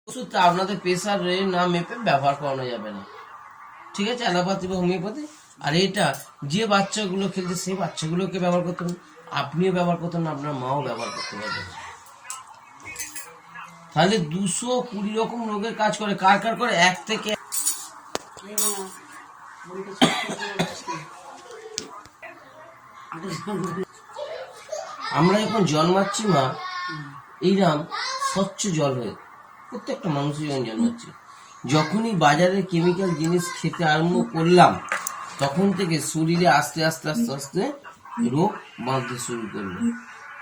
ওষুধ আপনাদের প্রেসারের না মেপে ব্যবহার করানো যাবে না, ঠিক আছে? অ্যালোপ্যাথি বা হোমিওপ্যাথি। আর এটা যে বাচ্চাগুলো খেলছে সেই বাচ্চাগুলোকে ব্যবহার করতে হবে, আপনিও ব্যবহার করতেন না, আপনার মাও ব্যবহার করতে পারবেন। তাহলে 220 রকম রোগের কাজ করে। কার কার করে? 1 থেকে আমরা যখন জন্মাচ্ছি মা, এইরাম স্বচ্ছ জল হয়ে প্রত্যেকটা মানুষই যখন জন্মাচ্ছি, যখনই বাজারের কেমিক্যাল জিনিস খেতে আরম্ভ করলাম তখন থেকে শরীরে আস্তে আস্তে আস্তে আস্তে রোগ বাঁধতে শুরু করলো।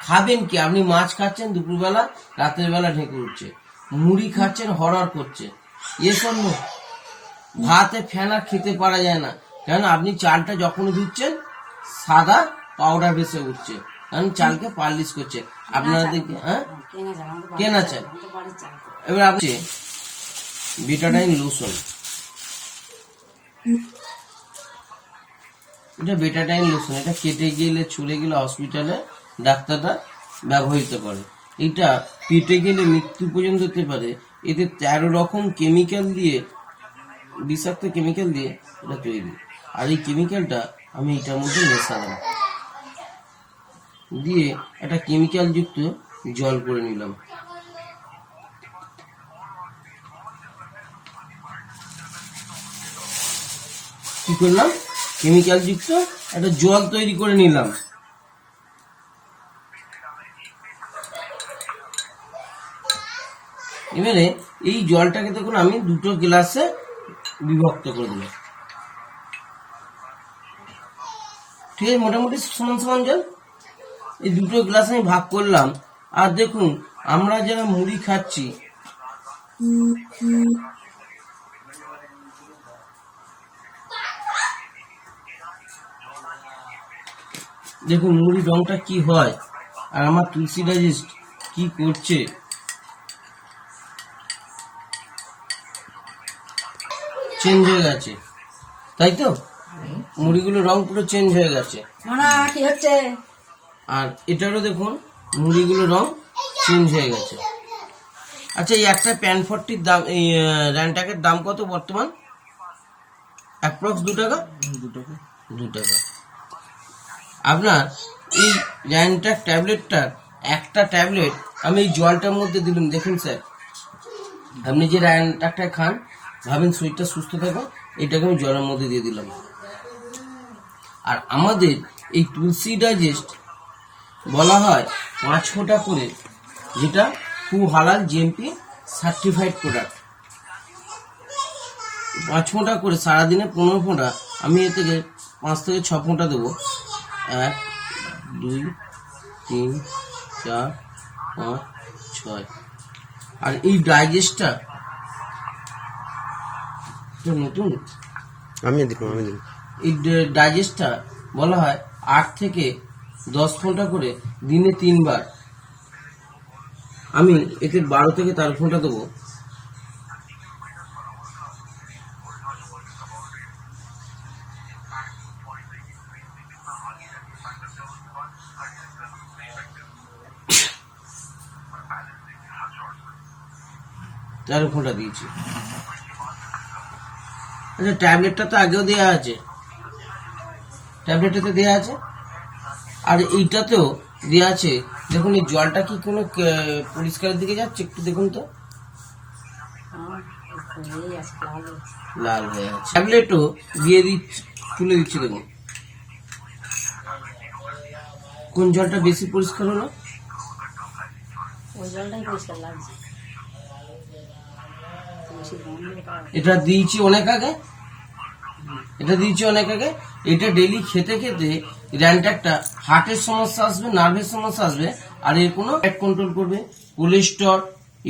খাবেন কি? আপনি মাছ খাচ্ছেন দুপুরবেলা, রাতের বেলা ঢেকে উঠছে। মুড়ি খাচ্ছেন, হরহর করছে। এসব ভাতে ফেনা খেতে পারা যায় না, কারণ আপনি চালটা যখন ধুচ্ছেন সাদা পাউডার ভেসে উঠছে, কারণ চালকে পালিশ করছে। আপনারা দেখবেন কেনা চাল। এবার আপনি বেটাডাইন লোশন, এটা বেটাডাইন লোশন, এটা কেটে গেলে চলে গেলে হসপিটালে ডাক্তাররা ব্যবহৃত করে। এটা পেটে গেলে মৃত্যু পর্যন্ত হতে পারে। এতে 13 রকম কেমিক্যাল দিয়ে, বিষাক্ত কেমিক্যাল দিয়ে এটা তৈরি। আর এই কেমিক্যালটা আমি এটার মধ্যে মেশালাম, দিয়ে একটা কেমিক্যাল যুক্ত জল করে নিলাম। কি করলাম? কেমিক্যাল যুক্ত একটা জল তৈরি করে নিলাম। এবারে এই জলটাকে দেখুন আমি 2টো গ্লাসে বিভক্ত করে দিলাম, ঠিক আছে? মোটামুটি সমান সমান জল এই 2টো গ্লাস আমি ভাগ করলাম। আর দেখুন আমরা যারা মুড়ি খাচ্ছি, দেখুন মুড়ির রংটা কি হয়, আর আমার তুলসী ডাইজেস্ট কি করছে। চেঞ্জ হয়ে গেছে, তাই তো? মুড়িগুলোর রং পুরো চেঞ্জ হয়ে গেছে। কি হচ্ছে? আর এটারও দেখুন মুড়িগুলোর রং চেঞ্জ হয়ে গেছে। আচ্ছা, এই একটা প্যান 40 দাম, এই র্যানটাকের দাম কত বর্তমান? অ্যাপ্রক্স 2 টাকা। 2 টাকা। আপনার এই র্যানটাক ট্যাবলেটটার একটা ট্যাবলেট আমি এই জলটার মধ্যে দিলাম। দেখুন স্যার, আপনি যে র্যানটাকটা খান, ভাবেন শরীরটা সুস্থ থাকে, এটাকে আমি জলের মধ্যে দিয়ে দিলাম। আর আমাদের এই তুলসী ডাইজেস্ট বলা হয় 5 ফোঁটা করে, যেটা হালাল জিএমপি সার্টিফাইড প্রোডাক্ট। 5 ফোঁটা করে সারাদিনে 15 ফোঁটা, আমি এ থেকে 5 থেকে 6 ফোঁটা দেবো। 1 2 3 4 5 6। আর এই ডাইজেস্টটা নতুন, এই ডাইজেস্টটা বলা হয় 8 থেকে 10 ফোঁটা করে দিনে 3 বার। আমি এতে 12 থেকে 13 ফোঁটা দেবো। তেরো ফোঁটা দিয়েছি। আচ্ছা, ট্যাবলেটটা তো আগেও দেওয়া আছে, ট্যাবলেটটাতে দেওয়া আছে, আর এইটাতেও দেওয়া আছে। দেখুন এই জলটা কি কোনো পরিষ্কারের দিকে যাচ্ছে? একটু দেখুন তো, লাল হয়ে আছে। ট্যাবলেটও দিয়ে দিচ্ছি, তুলে দিচ্ছি। দেখুন কোন জলটা বেশি পরিষ্কার হলো? এটা দিয়েছি অনেক আগে, এটা ডেইলি খেতে খেতে র্যানটাকটা হার্টের সমস্যা আসবে, নার্ভের সমস্যা আসবে, আর এর কোনো ফ্যাট কন্ট্রোল করবে, কোলেস্টেরল,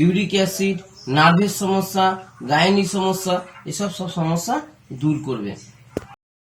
ইউরিক অ্যাসিড, নার্ভের সমস্যা, গাইনি সমস্যা, এসব সব সমস্যা দূর করবে।